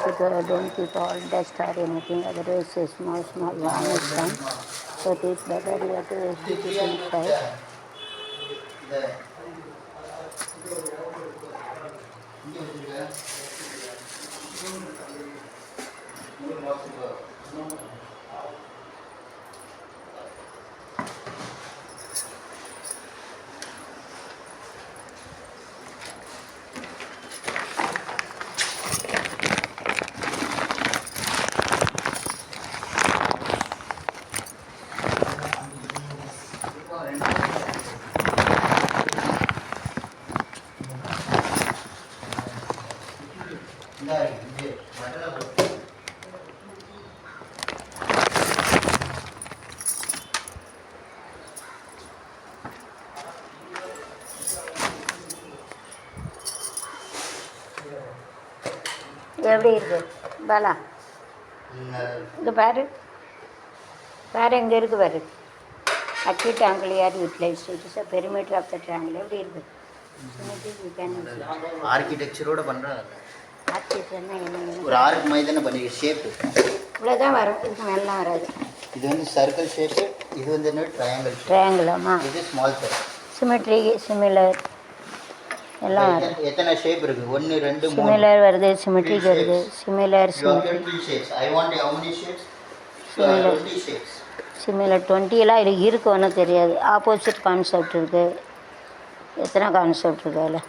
it don't keep all dust or anything. Otherwise, small worm is come. So it is better you have to keep it inside. எப்படி இருக்கு பாலா? இங்கே பாரு பாரு, எங்கே இருக்குது பாரு. acute angle here utilized. It is a perimeter of the triangle. எப்படி இருக்கு? ஆர்கிடெக்சரோட பண்ணுறாங்க. ஆர்கிடெக்சர்னா என்ன? ஒரு ஆர்க் மாதிரி தானே பண்ணி ஷேப்பு இவ்வளோதான் வரும், இதுக்கு மேலாம் வராது. இது வந்து சர்க்கிள் ஷேப்பு, இது வந்து என்ன ட்ரையாங்கிள். ட்ரையாங்கிளாமா? இது ஸ்மால் சர்க்கிள். சிமெட்ரி சிமிலர் எல்லாம் வருது. எத்தனை ஷேப் இருக்குது? 1 2 3 சிமிலர் வருது, சிமெட்ரிக் வருது, சிமிலர் சிமிலர். சிமிலர் 20 எல்லாம் இது இருக்கு, ஒன்றும் தெரியாது. ஆப்போசிட் கான்செப்ட் இருக்குது. எத்தனை கான்செப்ட் இருக்கு அதில்.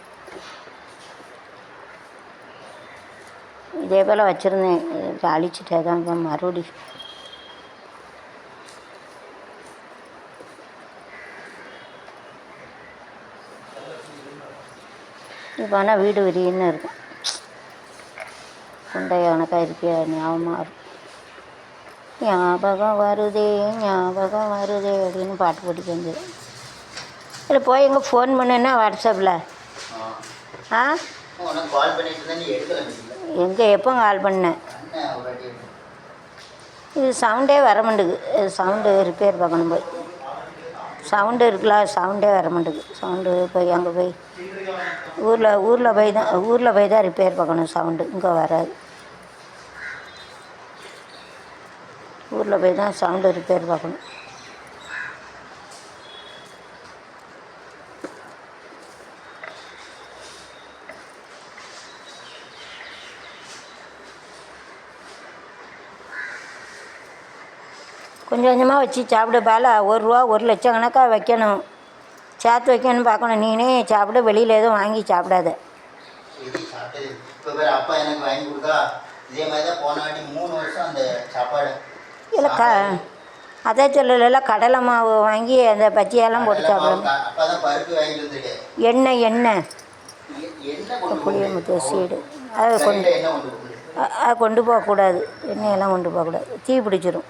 இதே போல் வச்சுருந்தேன், அழிச்சிட்டே தான் இப்போ மறுபடி. இப்போ ஆனால் வீடு விரின்னு இருக்கும். குண்டை கணக்காக இருக்கே, ஞாபகமாக இருக்கும். ஞாபகம் வருதே ஞாபகம் வருதே அப்படின்னு பாட்டு போட்டுக்க வேண்டியது. இல்லை போய் எங்கே ஃபோன் பண்ணுன்னா வாட்ஸ்அப்பில். ஆ எங்கே எப்போ கால் பண்ணேன்? இது சவுண்டே வர மாட்டேங்குது. சவுண்டு ரிப்பேர் பார்க்கணும் போய். சவுண்டு இருக்குல்ல, சவுண்டே வர மாட்டேங்குது. சவுண்டு போய் அங்கே போய் ஊரில் போய் தான் ரிப்பேர் பார்க்கணும். சவுண்டு இங்கே வராது. ஊரில் போய் தான் சவுண்டு ரிப்பேர் பார்க்கணும். கொஞ்சம் கொஞ்சமாக வச்சு சாப்பிட. பாலா, 1 ரூபா 1 லட்சம் கணக்காக வைக்கணும், சேர்த்து வைக்கணும்னு பார்க்கணும். நீனே சாப்பிட, வெளியில் எதுவும் வாங்கி சாப்பிடாத. அப்பா எனக்கு வாங்கி கொடுத்தா இதே மாதிரி தான் போன வாட்டி 3 வருஷம் அந்த சாப்பாடு. இல்லை அதே சொல்லல, கடலை மாவு வாங்கி அந்த பச்சையெல்லாம் போட்டு சாப்பிடணும். எண்ணெய் புளியமுத்து சீடு அதை கொண்டு போகக்கூடாது. எண்ணெயெல்லாம் கொண்டு போகக்கூடாது, தீ பிடிச்சிரும்.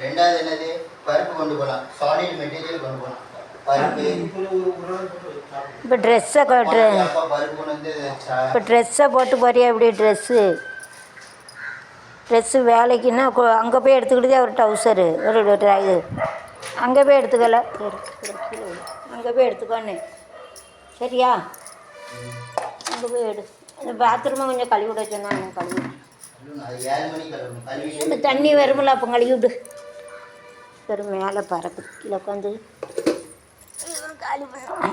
ரெண்டாவது என்னது, பருப்பு கொண்டு போகலாம். சாலிட் மெட்டீரியல் கொண்டு போகலாம். இப்போ ட்ரெஸ்ஸை போட்டு போறியா? எப்படி ட்ரெஸ்ஸு வேலைக்குன்னா அங்கே போய் எடுத்துக்கிட்டதே ஒரு டவுசரு, ஒரு இது அங்கே போய் எடுத்துக்கல. அங்கே போய் எடுத்துக்கோன்னு சரியா? அங்கே போய் எடு. அந்த பாத்ரூமை கொஞ்சம் கழுவி விட சொன்னாங்க. கழுவி இந்த தண்ணி வருமில்ல, அப்போ கழுவி விடு. வெறும் மேலே பறக்குது, கீழே உட்காந்து காலி பண்ண.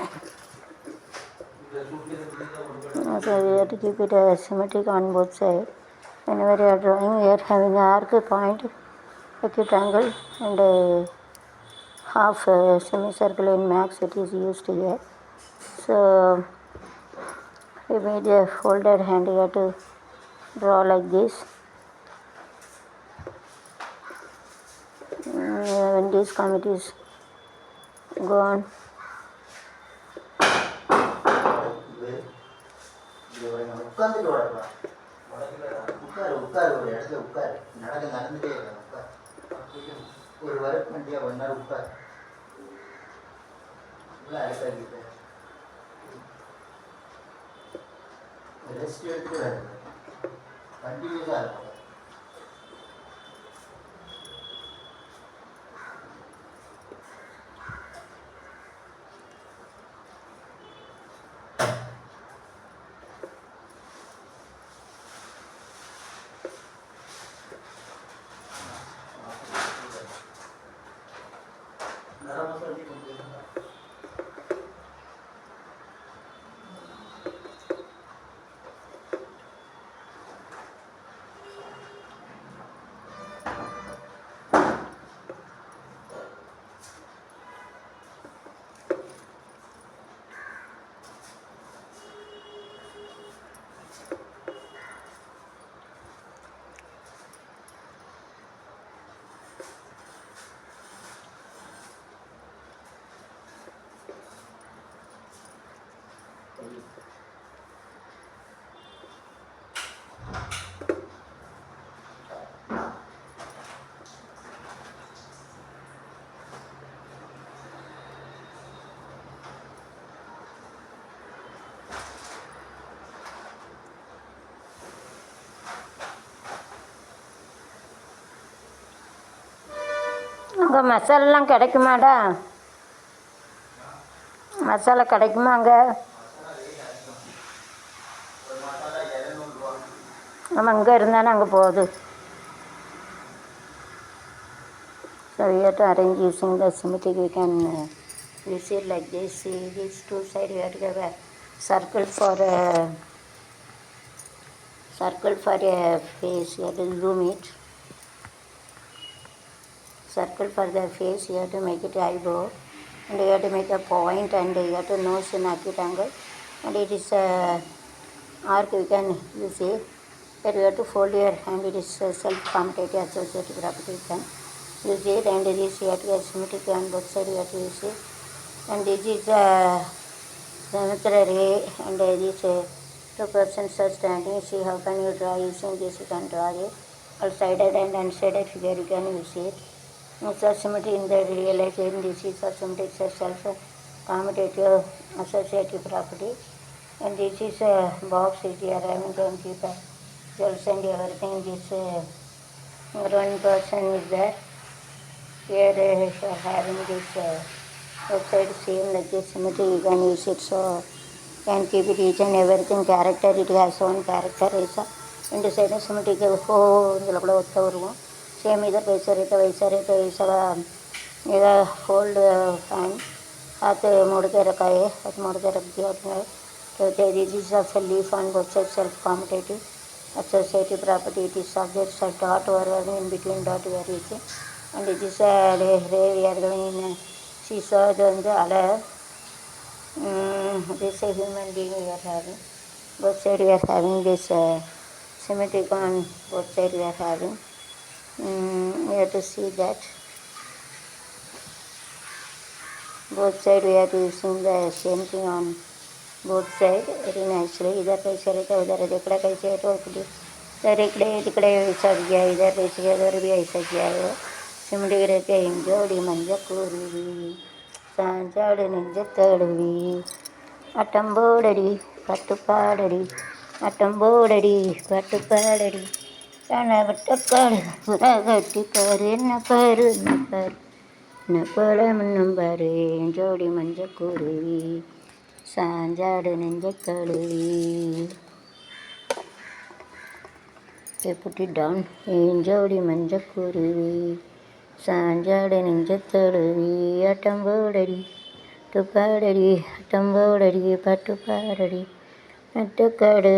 So we have to keep it symmetric on both sides. Whenever you are drawing, you are having an arc, point, acute angle and half semicircle in max it is used here. So we made a folded hand. You have to draw like this. When these committees go on, உட்கார் ஒரு இடத்துல உட்கார். நடந்துட்டே உட்கார். ஒரு work பண்ணியா 1 hour உட்கார். Rest எடுத்துட்டு கண்டினியூஸாக இருக்கும். அங்கே மசாலாலாம் கிடைக்குமாடா? மசாலா கிடைக்குமா அங்கே? நம்ம அங்கே இருந்தானே அங்கே போகுது. So we have to arrange using the symmetric. We can use it like this. See these two sides. We have to have a circle for a face. You have to zoom it. Circle for the face. You have to make it eyebrow, and you have to make a point, and you have to nose in acute angle, and it is a arc. You can use it. But you have to fold your hand. It is self-commutative associative property. You can use it, and this you have to get symmetric on both sides. You have to use it, and this is symmetry, and this two persons are standing. See how can you draw using this? You can draw it. All sided and unsided figure you can use it. Also symmetry in the real life, and this is a symmetry self-commutative associative property, and this is a box which you are having to keep jewels and everything. This one person is there. Here you are having this outside same like this symmetry. You can use it, so can keep it each and everything character. It has own character. ரெண்டு சைடும் சிமெட்ரிக்கு இதில் கூட ஒத்த வருவோம். Same इधर वैसा रहता इधर होल्ड फैन हाथ मोड़ के रखा है, हाथ मोड़ के रख दिया अपने. तो this is also leaf on both side self competitive associative property. It is subjects a dot or in between dot we are using, and it is a ray we are going in seesaw வந்து அலை. This a human being we are having. Both side we are having this symmetric on both side we are having. We have to see that both side we are using the same thing on both side very nicely. इधर कैसे रहता है उधर देखड़ा कैसे है तो इधर इकड़े ऐसा किया, इधर कैसे किया, उधर भी ऐसा किया है. सिमटी रहते हैं जोड़ी मंज कुरुवी சாஞ்சாடு நெஞ்ச தழுவி அட்டம்போடடி பட்டுப்பாடடி அட்டம்போடடி பட்டுப்பாடடி கனவட்டப்பாடு புறா கட்டி பாரு என்ன பாரு என்ன பாரு என்ன போல முன்னும் பாரு ஜோடி மஞ்ச குருவி சாஞ்சாடு நெஞ்ச தழுவி. put it down. ஜோடி மஞ்ச குருவி சாஞ்சாடு நெஞ்ச தழுவி அட்டம்போடடி துப்பாடடி அட்டம்போடடி பட்டுப்பாடடி நட்டுக்காடு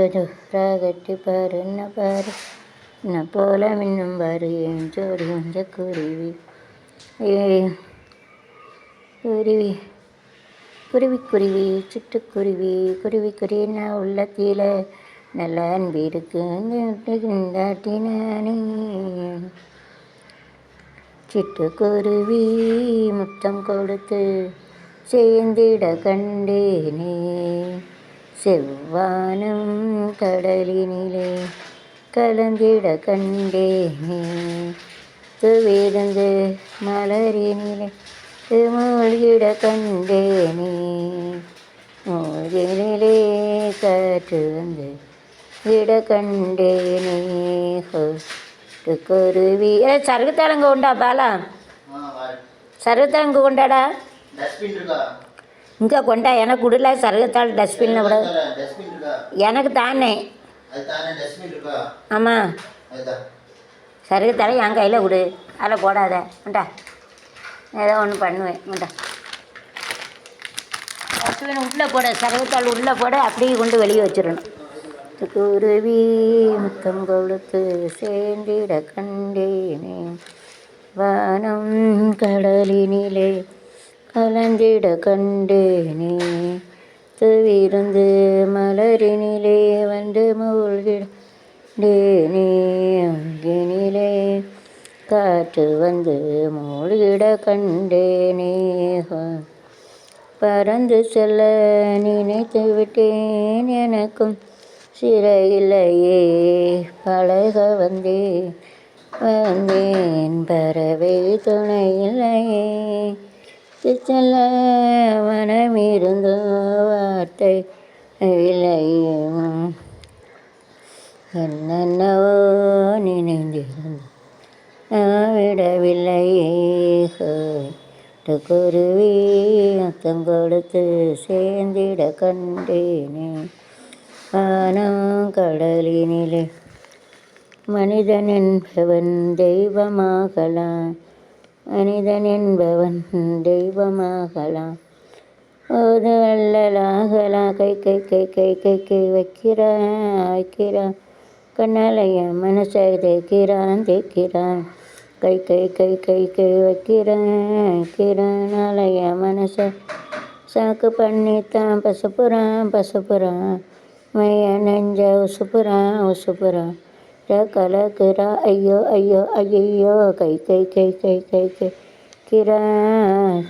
ராகட்டி பாரு என்ன பாரு என்ன போல மின்னும் பாரு என் ஜோடி மஞ்ச குருவி. குருவி குருவி குருவி சிட்டுக்குருவி குருவி குருவின உள்ளத்தில நல்ல அன்பிருக்கு தாட்டினானே. சிட்டுக்குருவி முத்தம் கொடுத்து சேர்ந்திட கண்டேனே செவ்வானம் கடலினிலே கலந்திட கண்டேனே துவிருந்து மலரினிலே மூழ்கிட கண்டேனே மூழ்கினிலே காற்று வந்து விட கண்டேனே. குருவி சருகுத்தலங்கு உண்டா பாலா? சருகுத்தலங்கு கொண்டாடா இங்கே கொண்டா எனக்கு விடல. சருகத்தாள் டஸ்ட்பினில் விட எனக்கு தானே. ஆமாம் சருகத்தாழை என் கையில் விடு, அதில் போடாத உண்டா, ஏதோ ஒன்று பண்ணுவேன் உண்டா. டஸ்ட்பின் உள்ளே போட, சருகத்தாள் உள்ளே போட, அப்படியே கொண்டு வெளியே வச்சிடணும். குருவி முத்தம் கொடுத்து சேர்ந்திட கண்டேனே வானம் கடலினிலே கலந்திட கண்டேனே துவிருந்து மலரினிலே வந்து மூழ்கிடேனே அங்கினிலே காற்று வந்து மூழ்கிட கண்டேனே. பறந்து செல்ல நினைத்து விட்டேன் எனக்கும் சிறையில்லையே பழக வந்தேன் பறவை துணையில்லையே செல்ல மனமிருந்தோ வார்த்தை இல்லையே என்னென்னவோ நினைந்திருந்தோம் விடவில்லையே. குருவி முத்தம் கொடுத்து சேர்ந்திட கண்டேனே வானம் கடலினிலே. மனிதன் என்பவன் தெய்வமாகலாம், மனிதன் என்பவன் தெய்வமாகலாம். ஓது வள்ளலாகலாம். கை கை கை கை கை கை வைக்கிறான் கண்ணாலய மனசை தேய்க்கிறான் தேய்க்கிறான். கை கை கை கை கை வைக்கிறான் ஆலய மனசை சாக்கு பண்ணித்தான் பசுப்புறான் மைய நெஞ்ச உசுப்புறான் கலக்குறா ஐயோ ஐயோ ஐயோ. கை கை கை கை கை கை கிரான்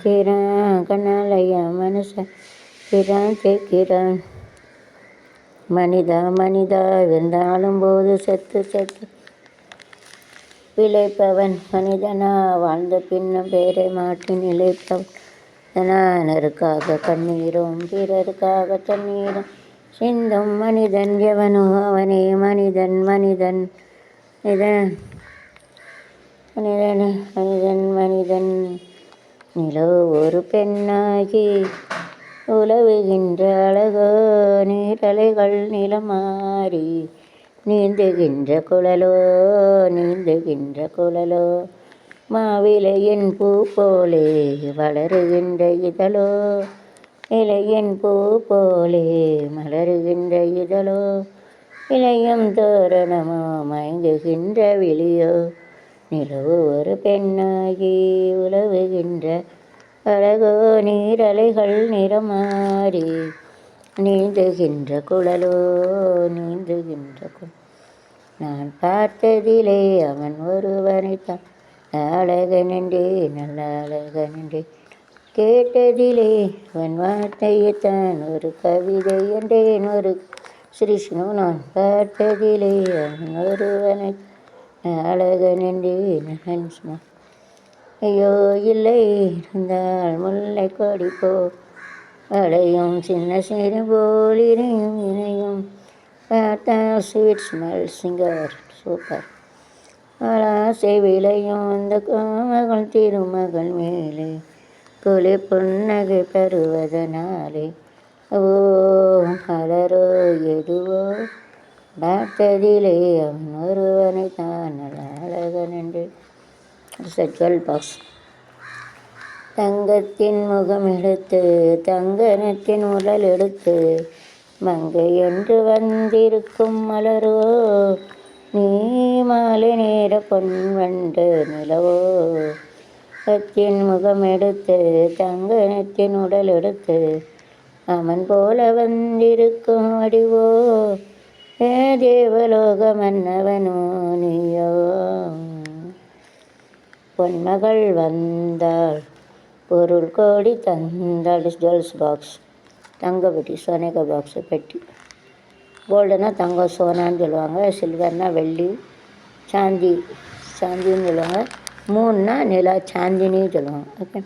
கண்ணாலய மனசை தேய்க்கிறான். மனிதா வெந்தாலும் போது செத்து பிழைப்பவன் மனிதனா, வாழ்ந்த பின்னும் பேரை மாட்டி நிலைப்பவன் தனானருக்காக கண்ணீரும் பிறருக்காக தண்ணீரும் சிந்தும் மனிதன் எவனோ அவனே மனிதன். மனிதன் நிலோ ஒரு பெண்ணாகி உலவுகின்ற அழகோ, நீரலைகள் நிலமாறி நீந்துகின்ற குழலோ மாவிலையின் பூ போலே வளருகின்ற இதழோ, இலையின் பூ போலே மலருகின்ற இதழோ, இலையும் தோரணமோ மயங்குகின்ற விழியோ. நிலவு ஒரு பெண்ணாகி உலவுகின்ற அழகோ, நீரலைகள் நிறமாறி நீந்துகின்ற குழலோ. நான் பார்த்ததிலே அவன் ஒருவனைத்தான் அழகனென்றே நல்ல அழகனென்றே. கேட்டதிலே அவன் வார்த்தையைத்தான் ஒரு கவிதை என்றேன் ஒரு ஸ்ரீஷ்ணு. நான் பார்த்ததிலே அவன் ஒருவனை அழகனென்றே நல்ல. ஐயோ இல்லை இருந்தால் முல்லை கொடி போ அடையும் சின்ன சிறு போல் இணையும் பார்த்தால் ஸ்வீட் ஸ்மெல் சிங்கர் சூப்பர். ஆசை விளையும் அந்த மகள் திருமகள் மேலே குளி புன்னகை பெறுவதனாலே. ஓ மலரோ எதுவோ பார்த்ததிலே அவன் ஒருவனை தான் அழகன் என்று. Jewel box. தங்கத்தின் முகம் எடுத்து தங்கனத்தின் உடல் எடுத்து மங்கை என்று வந்திருக்கும் மலரோ, நீ மாலை நேர பொன் வண்டு நிலவோ. தங்கத்தின் முகம் எடுத்து தங்கனத்தின் உடல் எடுத்து அவன் போல வந்திருக்கும் வடிவோ, ஏ தேவலோக மன்னவனோ நீயோ. பொன்மகள் வந்தாள் பொருள் கோடி தந்தாள். Jewels box. தங்க பெட்டி, சோனேகா பாக்ஸு பெட்டி. கோல்டுனா தங்கம் சோனான்னு சொல்லுவாங்க, சில்வர்னா வெள்ளி, சாந்தின்னு சொல்லுவாங்க, மூணுனா நிலா சாந்தினின்னு சொல்லுவாங்க. ஓகே.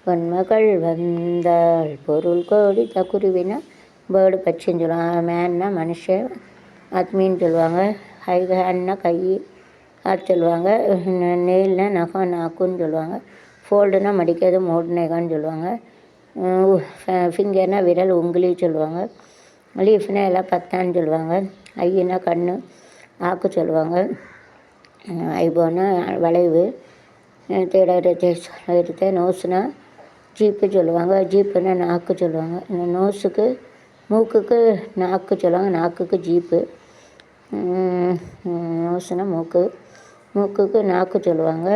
பொன்மகள் வந்தாள் பொருள் கோடி. குருவினா பேர்டு பட்சின்னு சொல்லுவாங்க, மேன்னா மனுஷன், ஆத்மின்னு சொல்லுவாங்க, ஹேண்ட்னா கை ஆட் சொல்லுவாங்க, நெயில்னா நகம் நாக்குன்னு சொல்லுவாங்க, ஃபோல்டுனா மடிக்காது மோட்னேகான்னு சொல்லுவாங்க, ஃபிங்கர்னா விரல் உங்கிலி சொல்லுவாங்க, லீஃப்னா எல்லாம் பத்தான்னு சொல்லுவாங்க, ஐயினா கண் ஆக்கு சொல்லுவாங்க, ஐபோனா வளைவு, தேட நோஸ்னா ஜீப்பு சொல்லுவாங்க, ஜீப்புனா நாக்கு சொல்லுவாங்க. இந்த நோஸுக்கு மூக்குக்கு நாக்கு சொல்லுவாங்க, நாக்குக்கு ஜீப்பு. நோஸ்னா மூக்குக்கு நாக்கு சொல்லுவாங்க.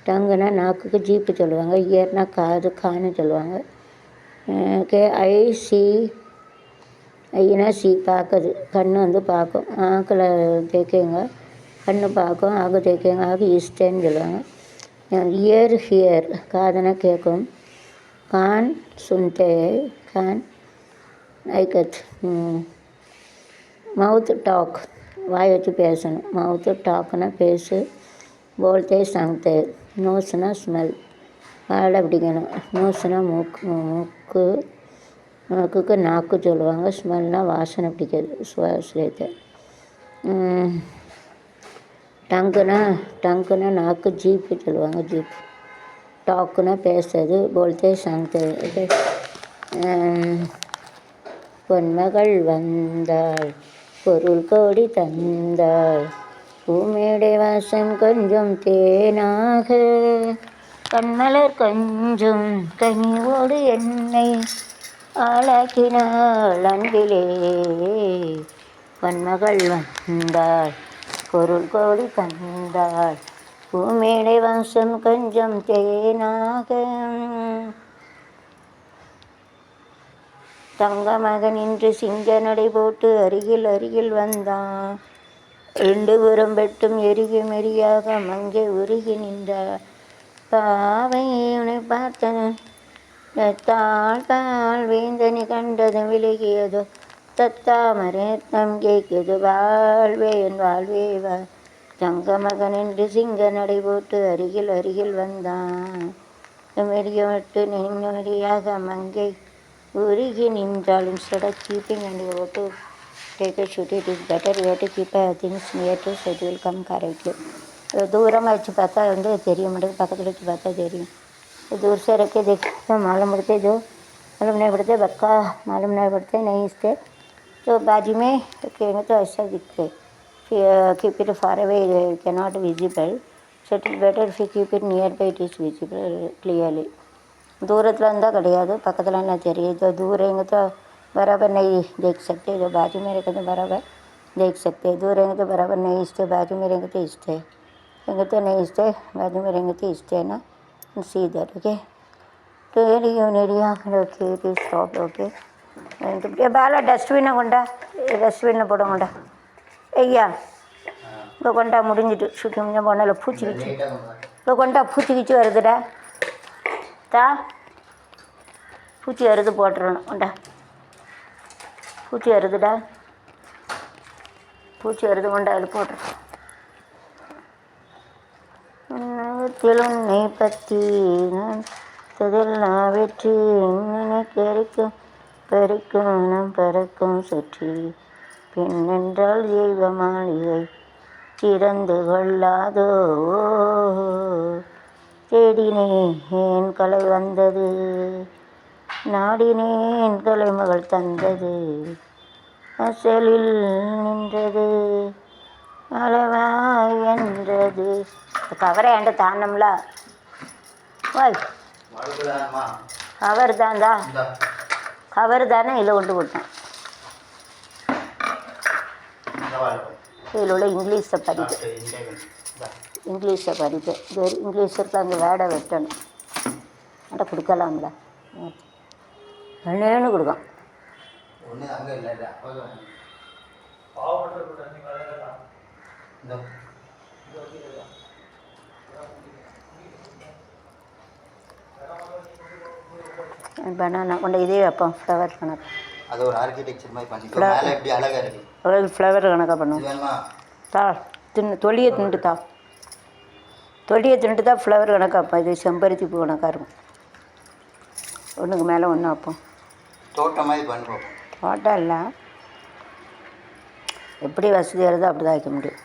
டங்குனா நாக்குக்கு ஜீப்பு சொல்லுவாங்க. இயர்னா கான்னு சொல்லுவாங்க. ஐனா சி பார்க்குது, கண் வந்து பார்க்கும், ஆக்கில் தேய்க்குங்க, கண் பார்க்கும், ஆக்கு தேய்க்குங்க, ஆக்கு ஈஸ்டர்ன்னு சொல்லுவாங்க. இயர் ஹியர், காதுனா கேட்கும். கான் சுன்தே கான் ஐக்கத். மவுத் டாக், வாய் வச்சு பேசணும், மவுத்து டாக்குனா பேசு, போல்தே சங்தே. நோஸ்னா ஸ்மெல், வாழை பிடிக்கணும். நோஸ்னா மூக்குக்கு நாக்கு சொல்லுவாங்க, ஸ்மெல்னால் வாசனை பிடிக்கிறது, சுவாசத்தை. டங்குனா நாக்கு ஜீப்பு சொல்லுவாங்க. ஜீப் டாக்குன்னா பேசுறது. போல்தே சாங்தே. ஓகே. பொன்மகள் வந்தாள் பொருள் கோடி தந்தாள் பூமேடை வாசம் கொஞ்சம் தேனாக கண்மலர் கொஞ்சம் கனிவோடு என்னை ஆளாக்கினாள் அன்பிலே. பொன்மகள் வந்தாள் பொருள் கோடி தந்தாள் பூமேடை வாசம் கொஞ்சம் தேனாக. தங்க மகன் இன்று சிங்க நடை போட்டு அருகில் வந்தான். 2 புறம் வெட்டும் எருகி மெரியாக மங்கை உருகி நின்றார். பாவை உன்னை பார்த்தனன் தாழ் வேந்தனி கண்டது விலகியதோ தத்தாமரத்தம் கேட்குது வாழ்வே என் வாழ்வே வா. தங்க மகன் என்று சிங்க நடை போட்டு அருகில் வந்தான். மெரிய விட்டு நெறியாக மங்கை உருகி நின்றாள். Instead of keeping and you have to take a shoot, it is better you have to keep things near to so it will come correctly. தூரமாக வச்சு பார்த்தா வந்து தெரிய மாட்டேங்குது, பக்கத்தில் வச்சு பார்த்தா தெரியும். दूर से रख के देखते मालूम नहीं पड़ते बक्का मालूम नहीं पड़ते नहीं इससे तो बाजू में कहेंगे तो ऐसा दिखते. Keep it far away cannot visible, so it is better if you keep it nearby, it is visible clearly. दूरத்தில் இருந்தால் கிடையாது, பக்கத்தில் என்ன தெரியும். जो दूर रहेंगे तो बराबर नहीं देख सकते, जो बाजू में रहेंगे तो बराबर देख सकते. दूर रहेंगे तो बराबर नहीं इसते, बाजू में रहेंगे तो इसते रहेंगे तो नहीं इसते, बाजू में रहेंगे तो इसते है ना. See that, okay. तो नेरिया ओके स्टॉप ओके. ये बाला डस्टबिन கொண்டா டஸ்ட்பின்ல போடுங்கடா ஐயா. இப்போ கொண்டா முடிஞ்சிட்டு ஷூட்டிங் முடிஞ்ச போனால பூச்சிக்கிச்சு. இப்போ கொண்டா பூச்சிக்கிச்சு வருதுடா. தா பூச்சி வருது போட்டுறணும். கொண்டா பூச்சி வருதுடா, பூச்சி வருது கொண்டா அதில் போட்டுறோம். உன்னை பற்றி நான் ததெல்லாம் வெற்றி பறிக்கும் நம் பறக்கும் சுற்றி பெண்ணென்றால் தெய்வ மாளிகை திறந்து கொள்ளாதோ. தேடினேன் கலை வந்தது நாடினேன் கலைமகள் தந்தது அசலில் நின்றது அளவாய் என்றது. கவரை ஏண்ட தாண்டம்ல வாய் கவர் தான்டா, கவர் தானே இதில் கொண்டு கொடுத்தேன். இதில் உள்ள இங்கிலீஷை படிப்பு இங்கிலீஷில் அங்கே வேடை வெட்டணும். அட கொடுக்கலாம்ல என்னன்னு கொடுக்கும். பனானா கொண்ட இதே வைப்போம் ஃப்ளவர் கணக்கு. அது ஒரு ஆர்கிடெக்சர் மாதிரி பண்ணிட்டு மேலே எப்படி அழகாக இருக்கு. அதாவது ஃப்ளவர் கணக்காக பண்ணுவோம். தா தொலியை தின்ட்டு தான் ஃப்ளவர் கணக்காக வைப்போம். இது செம்பருத்தி பூ கணக்காக இருக்கும். ஒன்றுக்கு மேலே ஒன்று வைப்போம். தோட்டம் மாதிரி பண்ணுவோம். தோட்டம் இல்லை, எப்படி வசதியாக இருந்தோ அப்படி தான் வைக்க முடியும்.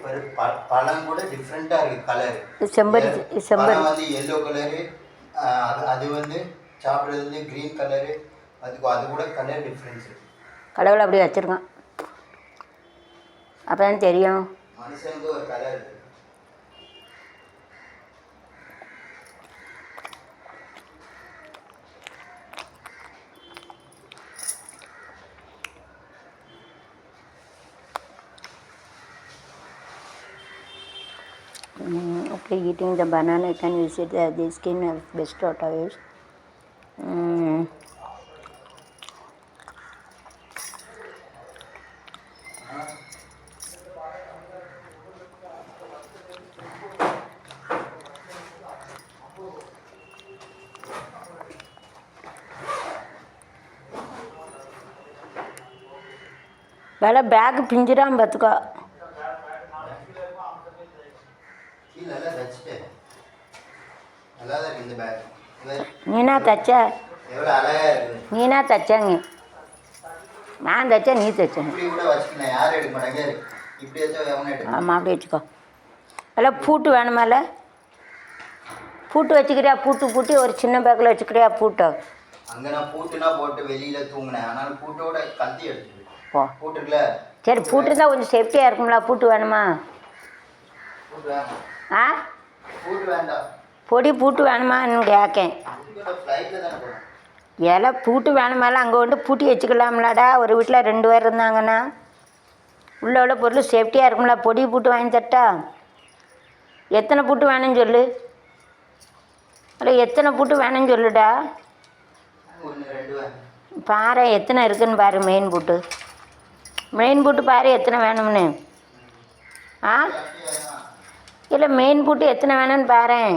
பழம் கூட டிஃப்ரெண்ட்டாக இருக்குது கலர். செம்பருத்தி வந்து எல்லோ கலரு, அது வந்து சாப்பிட்றது வந்து க்ரீன் கலரு, அது கூட கலர் டிஃப்ரென்ஸ் இருக்குது. கடவுளை அப்படி வச்சுருக்கான், அப்போ தான் தெரியும். மனுஷனுக்கு ஒரு கலர் இருக்குது. Okay, eating the banana, you can visit the skin of best tortoise. வேலை பேக் பிஞ்சிடாம பார்த்துக்கோ. நீனா தைச்ச, நீனா தைச்சாங்க, நான் தைச்சேன் நீ தைச்சேன். ஆமாம் அப்படி வச்சுக்கோ. எல்லாம் பூட்டு வேணுமால? பூட்டு வச்சுக்கிறியா? பூட்டி ஒரு சின்ன பேக்கில் வச்சுக்கிறியா பூட்டை? அங்கே நான் பூட்டுனா போட்டு வெளியில் தூங்கினேன். ஆனால் பூட்டோட கத்தி எடுத்துட்டு ஓ பூட்டுக்குல. சரி, பூட்டு இருந்தால் கொஞ்சம் சேஃப்டியாக இருக்கும்ல. பூட்டு வேணுமா? பூட்டு வேண்டாம். ஆ பூட்டு வேண்டாம். பூட்டு வேணுமான்னு கேட்கேன். ஃப்ளைட்டில் தானே போகிறேன். எல்லாம் பூட்டு வேணுமால? அங்கே வந்து பூட்டி வச்சுக்கலாம்லடா. ஒரு வீட்டில் 2 பேர் இருந்தாங்கன்னா உள்ள பொருள் சேஃப்டியாக இருக்கும்ல. பூட்டு வாங்கி தட்டா? எத்தனை பூட்டு வேணும்னு சொல்லு. எத்தனை பூட்டு வேணும்னு சொல்லுடா. 1 2 வேணும். பாரு எத்தனை இருக்குன்னு பாரு. மெயின் பூட்டு பாரு எத்தனை வேணும்னு. ஆ இல்லை, மெயின் பூட்டு எத்தனை வேணும்னு பாரேன்.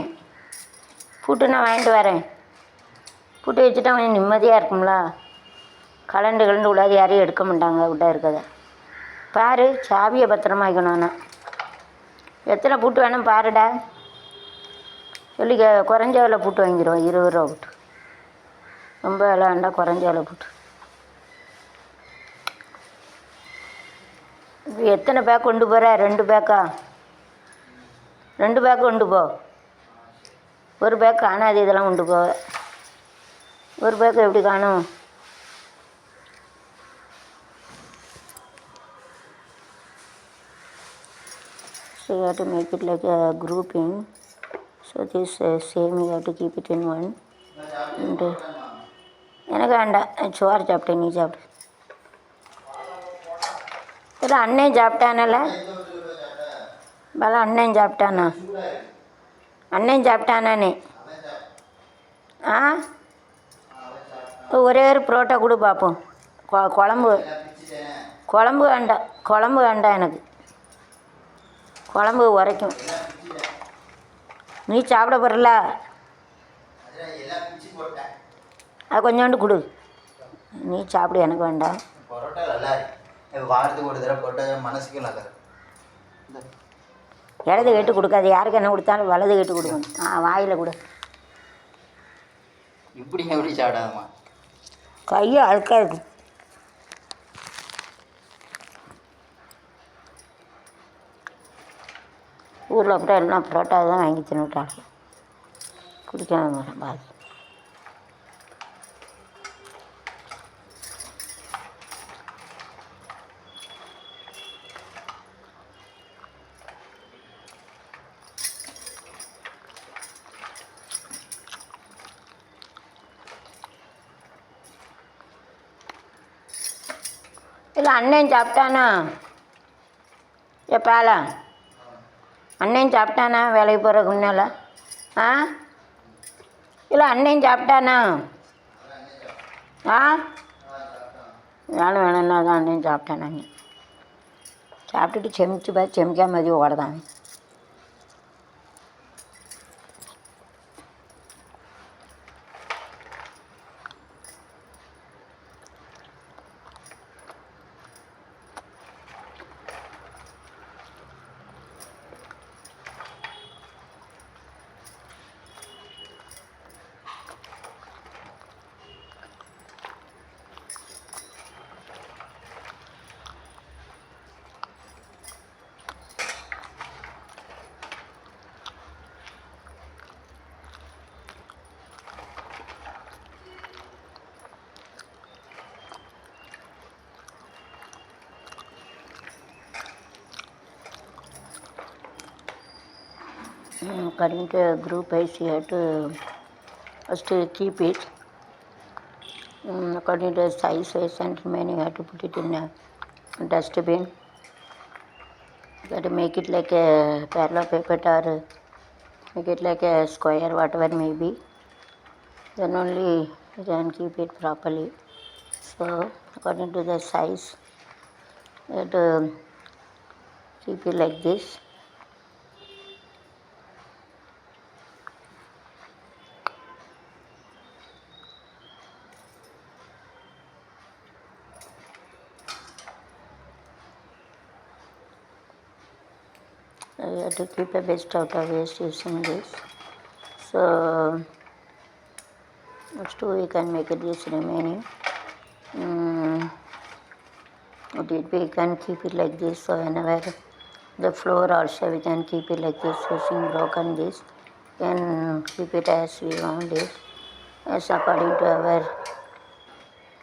பூட்டு நான் வாங்கிட்டு வரேன். பூட்டு வச்சுட்டா கொஞ்சம் நிம்மதியாக இருக்கும்ல. கலண்டு உள்ளாது யாரையும் எடுக்க மாட்டாங்க விட்டா இருக்கதை. பாரு, சாவியை பத்திரமா வைக்கணும்னா. எத்தனை பூட்டு வேணும் பாருடா. சொல்லி குறைஞ்ச விலை பூட்டு வாங்கிடுவோம். 20 ரூபா பூட்டு. ரொம்ப விலை வேண்டாம், குறைஞ்ச விலை பூட்டு. எத்தனை பேக் கொண்டு போகிற? 2 பேக்கா? 2 பேக் கொண்டு போ. ஒரு பேக் காணாது. இதெல்லாம் கொண்டு போ. ஒரு பேக் எப்படி காணும்? So you have to make it like a grouping. So this same you have to keep it in one. And எனக்கு வேண்டாம், சோறு சாப்பிட்டேன். நீ சாப்பிடு. இல்லை, அண்ணன் சாப்பிட்டானல. பல அண்ணன் சாப்பிட்டானா? அண்ணன் சாப்பிட்டானே. ஆ ஒரே ஒரு புரோட்டா கொடு பார்ப்போம். குழம்பு வேண்டாம் எனக்கு. குழம்பு உரைக்கும். நீ சாப்பிட போகிறல? அது கொஞ்சோண்டு கொடு. நீ சாப்பிடு, எனக்கு வேண்டாம். பரோட்டா நல்லா இருக்கு. வாரத்துக்கு ஒரு தடவை போட்டா மனசுக்கு நல்லா இருக்கும். இடது கேட்டு கொடுக்காது. யாருக்கு என்ன கொடுத்தாலும் வலது கேட்டு கொடுக்கணும். வாயில் கொடு. இப்படி எப்படி சாப்பிடாதம்மா? கையை அழுக்காக இருக்கு. ஊரில் அப்படியே எல்லாம் புரோட்டா தான் வாங்கி தின்னுட்டாங்க. குடிக்காம பாதி. இல்லை, அண்ணன் சாப்பிட்டானா? பாலா அண்ணன் சாப்பிட்டானா வேலைக்கு போகிறதுக்கு முன்னால்? ஆ இல்லை, அண்ணன் சாப்பிட்டானா? ஆ வேணும்னா தான் அண்ணன் சாப்பிட்டானாங்க. சாப்பிட்டுட்டு செமிக்காம மதியம் ஓடதான். According to group wise, you have to first keep it. According to size wise and remaining, you have to put it in a dustbin. You have to make it like a parallel paper or make it like a square, whatever may be. Then only you can keep it properly. So according to the size, you have to keep it like this. You have to keep the best out of waste using this. So next we can make it this remaining. You can keep it like this. So whenever The floor also we can keep it like this, using broken this. Can keep it as we want it. As according to our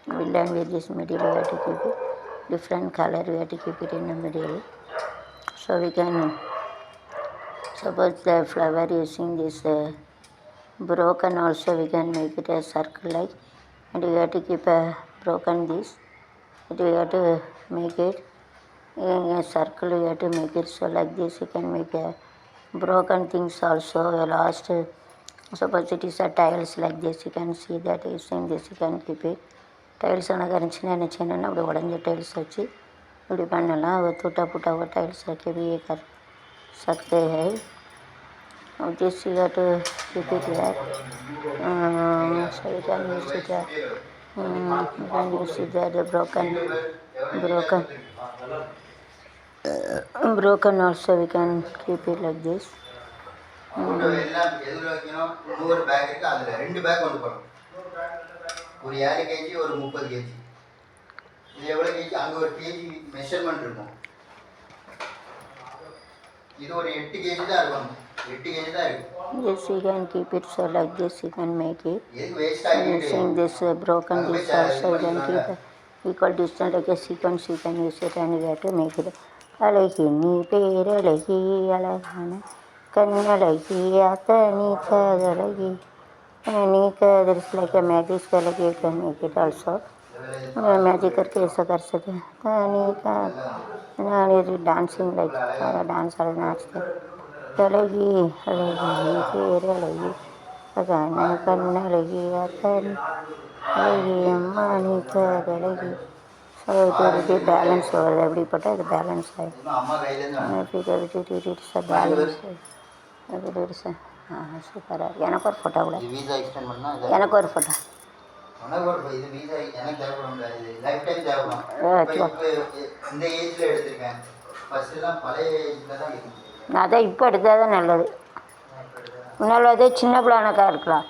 villain with this middle, we have to keep it different color. We have to keep it in the middle. So we can suppose the flower using this broken also we can make it a circle like, and we have to keep a broken this. But we have to make it in a circle. We have to make it so like this. You can make a broken things also. Last suppose it is a tiles like this. You can see that using this you can keep it. Tiles எனக்கு இருந்துச்சுன்னா என்ன செய்யணும்னா அப்படி உடஞ்ச tiles வச்சு இப்படி பண்ணலாம். वो टूटा फूटा हुआ टाइल्स रखे भी ये कर सकते हैं. This you have to keep it there. So you can use it there. You can use it there. The broken also we can keep it like this. எல்லாம் எதில் வைக்கணும், இன்னொரு பேக் இருக்குது, அதில் 2 பேக் கொண்டு போகணும். ஒரு 7 கேஜி ஒரு 30 கேஜி. இது எவ்வளோ கேஜி? அங்கே ஒரு கேஜி மெஷர்மெண்ட் இருக்கும். இது ஒரு 8 கேஜி தான் இருக்கும். 8 கேஜி தான் இருக்கும். Yes, you can keep it so like this. You can make it. எதுக்கு வேஸ்ட் ஆகிட்டு Using this broken this also you can keep equal distance like a sequence. You can use it and you have to make it. அழகி நீ பேரழகி அழகான கண்ணழகி அத்தனி கதழகி நீ there's like a magic spell like you can make it also. Magic करके ऐसा कर सकते हैं. तनी का ये डांसिंग लाइक डांस वाले नाचते अड़गी अड़गी पेर अड़गी गाना करना अड़गी अतनी अड़गी अम्मा नी कड़गी. ஸோ இது பேலன்ஸ் வருது. எப்படிப்பட்ட இது பேலன்ஸ் ஆகிடும். அம்மா கையிலேருந்து பேலன்ஸ் சூப்பராக. எனக்கு ஒரு ஃபோட்டோ கூட. வீசா எக்ஸ்டெண்ட் பண்ணால் எனக்கு ஒரு ஃபோட்டோ. உனக்கு ஒரு இது வீசா எனக்கு தேவைப்பட முடியாது. லைஃப் டைம் தேவைப்படும். இப்போ இந்த ஏஜில் எடுத்திருக்கேன். ஃபஸ்ட்டுலாம் பழைய ஏஜில் தான் இருக்கும். அதான் இப்போ எடுத்தால் தான் நல்லது. முன்னால் சின்ன பிள்ளைனக்கா இருக்கலாம்.